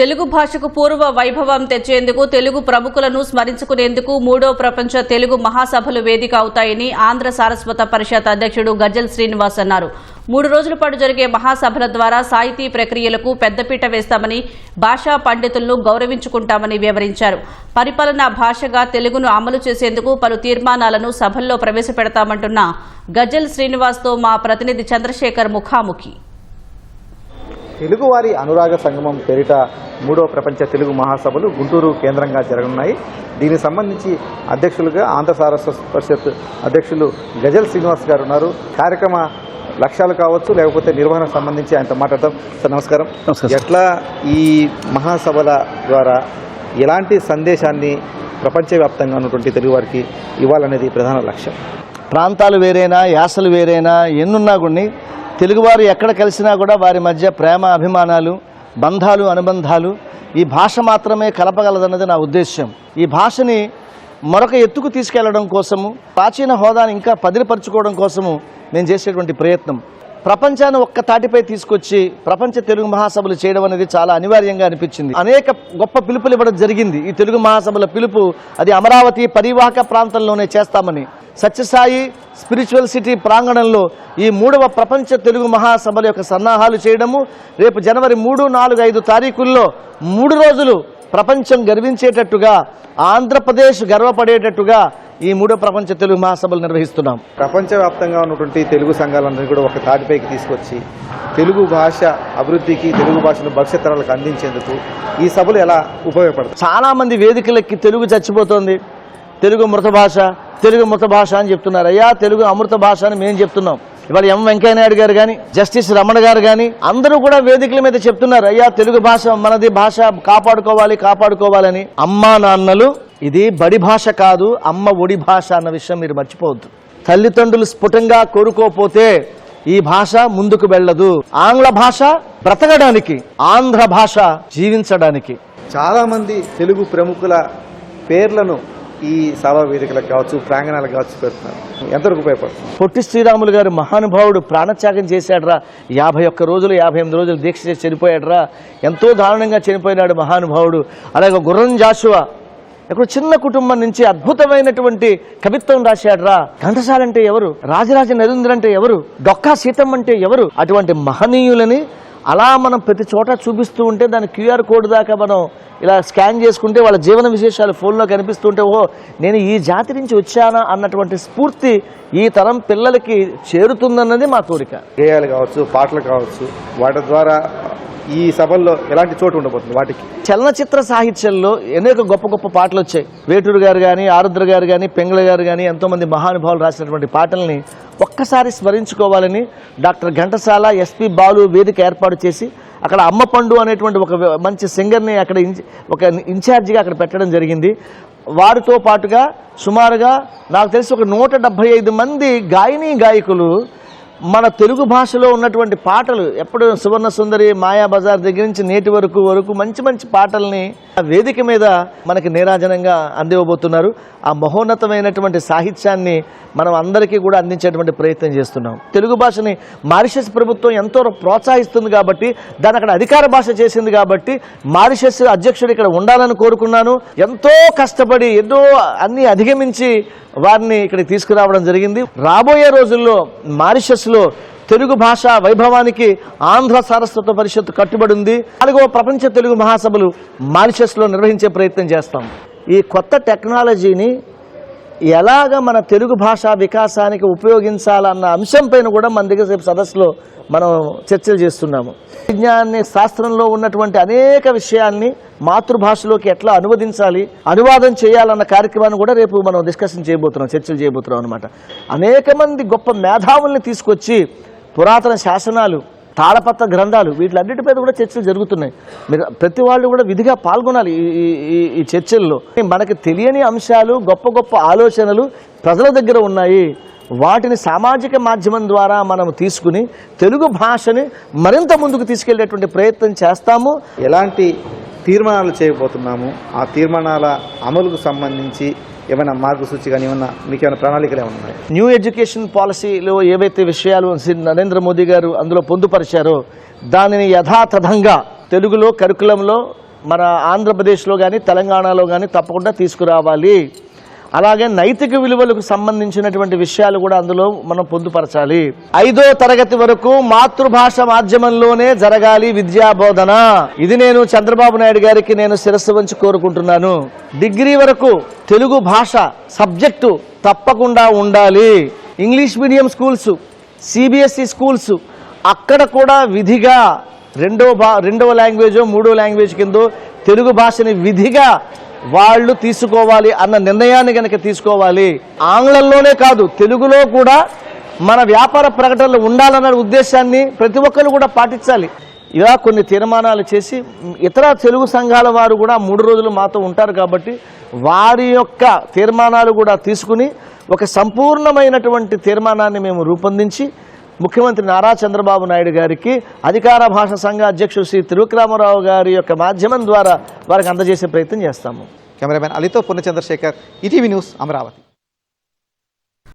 తెలుగు భాషకు పూర్వ వైభవం తెచ్చేందుకు తెలుగు ప్రముఖులను స్మరించుకునేందుకు 3వ ప్రపంచ తెలుగు మహాసభలు వేదిక అవుతాయని ఆంధ్ర సారస్వత పరిషత్ అధ్యక్షుడు గజ్జల్ శ్రీనివాస్ అన్నారు. 3 రోజుల పాటు జరిగే మహాసభల ద్వారా సాహితీ ప్రక్రియలకు పెద్దపీట వేస్తామని, భాషా పండితులను గౌరవించుకుంటామని వివరించారు. పరిపాలనా భాషగా తెలుగును అమలు చేసేందుకు పలు తీర్మానాలను సభల్లో ప్రవేశపెడతామంటున్న గజ్జల్ శ్రీనివాస్తో మా ప్రతినిధి చంద్రశేఖర్ ముఖాముఖి. తెలుగువారి అనురాగ సంగమం పేరిట 3వ ప్రపంచ తెలుగు మహాసభలు గుంటూరు కేంద్రంగా జరగనున్నాయి. దీనికి సంబంధించి అధ్యక్షులుగా ఆంధ్ర సారస్వత పరిషత్ అధ్యక్షులు గజల్ శ్రీనివాస్ గారు ఉన్నారు. కార్యక్రమ లక్ష్యాలు కావచ్చు, లేకపోతే నిర్వహణకు సంబంధించి ఆయనతో మాట్లాడతాం. సార్ నమస్కారం. ఎట్లా ఈ మహాసభల ద్వారా ఎలాంటి సందేశాన్ని ప్రపంచవ్యాప్తంగా ఉన్నటువంటి తెలుగువారికి ఇవ్వాలనేది ప్రధాన లక్ష్యం? ప్రాంతాలు వేరైనా, యాసలు వేరైనా, ఎన్నున్నా కూడా తెలుగువారు ఎక్కడ కలిసినా కూడా వారి మధ్య ప్రేమ, అభిమానాలు, బంధాలు, అనుబంధాలు ఈ భాష మాత్రమే కలపగలదన్నది నా ఉద్దేశ్యం. ఈ భాషని మరొక ఎత్తుకు తీసుకెళ్లడం కోసము, ప్రాచీన హోదాను ఇంకా పదిలపరుచుకోవడం కోసము నేను చేసేటువంటి ప్రయత్నం. ప్రపంచాన్ని ఒక్క తాటిపై తీసుకొచ్చి ప్రపంచ తెలుగు మహాసభలు చేయడం అనేది చాలా అనివార్యంగా అనిపించింది. అనేక గొప్ప పిలుపులు ఇవ్వడం జరిగింది. ఈ తెలుగు మహాసభల పిలుపు అది అమరావతి పరివాహక ప్రాంతంలోనే చేస్తామని, సత్యసాయి స్పిరిచువల్ సిటీ ప్రాంగణంలో ఈ 3వ ప్రపంచ తెలుగు మహాసభల యొక్క సన్నాహాలు చేయడము, రేపు జనవరి 3, 4, 5 తారీఖుల్లో 3 రోజులు ప్రపంచం గర్వించేటట్టుగా, ఆంధ్రప్రదేశ్ గర్వపడేటట్టుగా ఈ 3వ ప్రపంచ తెలుగు మహాసభలు నిర్వహిస్తున్నాం. ప్రపంచవ్యాప్తంగా ఉన్నటువంటి తెలుగు సంఘాలందరినీ కూడా ఒక తాటిపైకి తీసుకొచ్చి తెలుగు భాష అభివృద్ధికి, తెలుగు భాషను భవిష్యత్ తరాలకు అందించేందుకు ఈ సభలు ఎలా ఉపయోగపడతాయి? చాలామంది వేదికలకి తెలుగు చచ్చిపోతుంది, తెలుగు మృత భాష, తెలుగు మృత భాష అని చెప్తున్నారు. అయ్యా, తెలుగు అమృత భాష అని మేము చెప్తున్నాం. ఇవాళ ఎం వెంకయ్యనాయుడు గారు కానీ, జస్టిస్ రమణ గారు కానీ అందరూ కూడా వేదికల మీద చెప్తున్నారు, అయ్యా తెలుగు భాష మనది, భాష కాపాడుకోవాలని. అమ్మా నాన్నలు, ఇది బడి భాష కాదు, అమ్మ ఒడి భాష అన్న విషయం మీరు మర్చిపోవద్దు. తల్లిదండ్రులు స్ఫుటంగా కోరుకోపోతే ఈ భాష ముందుకు వెళ్ళదు. ఆంగ్ల భాష బ్రతకడానికి, ఆంధ్ర భాష జీవించడానికి. చాలా మంది తెలుగు ప్రముఖుల పేర్లను ఈ సభా వేదికలకు కావచ్చు, ప్రాంగణాలకు కావచ్చు పెడుతున్నారు. ఎంతవరకు ఉపయోగపడుతుంది? పొట్టి శ్రీరాములు గారు మహానుభావుడు ప్రాణత్యాగం చేశాడరా. 51 రోజులు 58 రోజులు దీక్ష చేసి చనిపోయాడరా. ఎంతో దారుణంగా చనిపోయినాడు మహానుభావుడు. అలాగే గుర్రం జాషువా ఇక్కడ చిన్న కుటుంబం నుంచి అద్భుతమైనటువంటి కవిత్వం రాశాడురా. ఘంటసాల అంటే ఎవరు? రాజరాజ నరేంద్ర అంటే ఎవరు? డొక్కా సీతమ్మ అంటే ఎవరు? అటువంటి మహనీయులని అలా మనం ప్రతి చోట చూపిస్తూ ఉంటే, దాని QR కోడ్ దాకా మనం ఇలా స్కాన్ చేసుకుంటే వాళ్ళ జీవన విశేషాలు ఫోన్లో కనిపిస్తుంటే, ఓహో నేను ఈ జాతి నుంచి వచ్చానా అన్నటువంటి స్ఫూర్తి ఈ తరం పిల్లలకి చేరుతుందన్నది మా కోరిక. గేయాలు కావచ్చు, పాటలు కావచ్చు, వాటి ద్వారా ఈ సభల్లో ఎలాంటి చోటు ఉండబోతుంది? వాటికి చలనచిత్ర సాహిత్యంలో అనేక గొప్ప గొప్ప పాటలు వచ్చాయి. వేటూరు గారు కానీ, ఆరుద్ర గారు కానీ, పెంగళ గారు కానీ ఎంతోమంది మహానుభావులు రాసినటువంటి పాటల్ని ఒక్కసారి స్మరించుకోవాలని డాక్టర్ ఘంటసాల, ఎస్పి బాలు వేదిక ఏర్పాటు చేసి అక్కడ అమ్మ పండు అనేటువంటి ఒక మంచి సింగర్ని అక్కడ ఒక ఇన్ఛార్జిగా అక్కడ పెట్టడం జరిగింది. వారితో పాటుగా సుమారుగా నాకు తెలిసి ఒక 175 మంది గాయకులు మన తెలుగు భాషలో ఉన్నటువంటి పాటలు, ఎప్పుడు సువర్ణ సుందరి, మాయాబజార్ దగ్గర నుంచి నేటి వరకు మంచి మంచి పాటల్ని వేదిక మీద మనకి నీరాజనంగా అందివ్వబోతున్నారు. ఆ మహోన్నతమైనటువంటి సాహిత్యాన్ని మనం అందరికీ కూడా అందించేటువంటి ప్రయత్నం చేస్తున్నాం. తెలుగు భాషని మారిషస్ ప్రభుత్వం ఎంతో ప్రోత్సహిస్తుంది కాబట్టి, దాన్ని అక్కడ అధికార భాష చేసింది కాబట్టి మారిషస్ అధ్యక్షుడు ఇక్కడ ఉండాలని కోరుకున్నాను. ఎంతో కష్టపడి ఎన్నో అన్ని అధిగమించి వారిని ఇక్కడికి తీసుకురావడం జరిగింది. రాబోయే రోజుల్లో మారిషస్లో తెలుగు భాష వైభవానికి ఆంధ్ర సారస్వత పరిషత్ కట్టుబడి ఉంది. 4వ ప్రపంచ తెలుగు మహాసభలు మారిషస్లో నిర్వహించే ప్రయత్నం చేస్తాం. ఈ కొత్త టెక్నాలజీని ఎలాగ మన తెలుగు భాష వికాసానికి ఉపయోగించాలన్న అంశం పైన కూడా మన దగ్గర రేపు సదస్సులో మనం చర్చలు చేస్తున్నాము. విజ్ఞాన్ని, శాస్త్రంలో ఉన్నటువంటి అనేక విషయాల్ని మాతృభాషలోకి ఎట్లా అనువదించాలి, అనువాదం చేయాలన్న కార్యక్రమాన్ని కూడా రేపు మనం డిస్కషన్ చేయబోతున్నాం, చర్చలు చేయబోతున్నాం అనమాట. అనేక మంది గొప్ప మేధావుల్ని తీసుకొచ్చి పురాతన శాసనాలు, తాళపత్ర గ్రంథాలు వీటిలన్నిటిపై కూడా చర్చలు జరుగుతున్నాయి. మీరు ప్రతి వాళ్ళు కూడా విధిగా పాల్గొనాలి ఈ చర్చల్లో. మనకి తెలియని అంశాలు, గొప్ప గొప్ప ఆలోచనలు ప్రజల దగ్గర ఉన్నాయి. వాటిని సామాజిక మాధ్యమం ద్వారా మనం తీసుకుని తెలుగు భాషని మరింత ముందుకు తీసుకెళ్లేటువంటి ప్రయత్నం చేస్తాము. ఎలాంటి తీర్మానాలు చేయబోతున్నాము, ఆ తీర్మానాల అమలుకు సంబంధించి ఏమైనా మార్గసూచి కానీ ఏమన్నా మీకు ఏమైనా ప్రణాళికలు ఏమన్నా ఉన్నాయి? న్యూ ఎడ్యుకేషన్ పాలసీలో ఏవైతే విషయాలు నరేంద్ర మోదీ గారు అందులో పొందుపరిచారో దానిని యథాతథంగా తెలుగులో కరికులంలో మన ఆంధ్రప్రదేశ్లో కానీ తెలంగాణలో కానీ తప్పకుండా తీసుకురావాలి. అలాగే నైతిక విలువలకు సంబంధించినటువంటి విషయాలు కూడా అందులో మనం పొందుపరచాలి. 5వ తరగతి వరకు మాతృభాష మాధ్యమంలోనే జరగాలి విద్యా బోధన. ఇది నేను చంద్రబాబు నాయుడు గారికి నేను శిరస్సు వంచి కోరుకుంటున్నాను. డిగ్రీ వరకు తెలుగు భాష సబ్జెక్టు తప్పకుండా ఉండాలి. English medium schools, CBSE schools అక్కడ కూడా విధిగా రెండవ లాంగ్వేజో మూడో లాంగ్వేజ్ కిందో తెలుగు భాషని విధిగా వాళ్ళు తీసుకోవాలి అన్న నిర్ణయాన్ని కనుక తీసుకోవాలి. ఆంగ్లంలోనే కాదు తెలుగులో కూడా మన వ్యాపార ప్రకటనలు ఉండాలన్న ఉద్దేశాన్ని ప్రతి ఒక్కరు కూడా పాటించాలి. ఇలా కొన్ని తీర్మానాలు చేసి ఇతర తెలుగు సంఘాల వారు కూడా 3 రోజులు మాతో ఉంటారు కాబట్టి వారి యొక్క తీర్మానాలు కూడా తీసుకుని ఒక సంపూర్ణమైనటువంటి తీర్మానాన్ని మేము రూపొందించి ముఖ్యమంత్రి నారా చంద్రబాబు నాయుడు గారికి అధికార భాష సంఘ అధ్యక్షుడు శ్రీ తిరువిక్రమరావు గారి యొక్క మాధ్యమం ద్వారా వారికి అందజేసే ప్రయత్నం చేస్తాము. కెమెరామెన్ అలీతో పూర్ణచంద్రశేఖర్, ఈటీవీ న్యూస్, అమరావతి.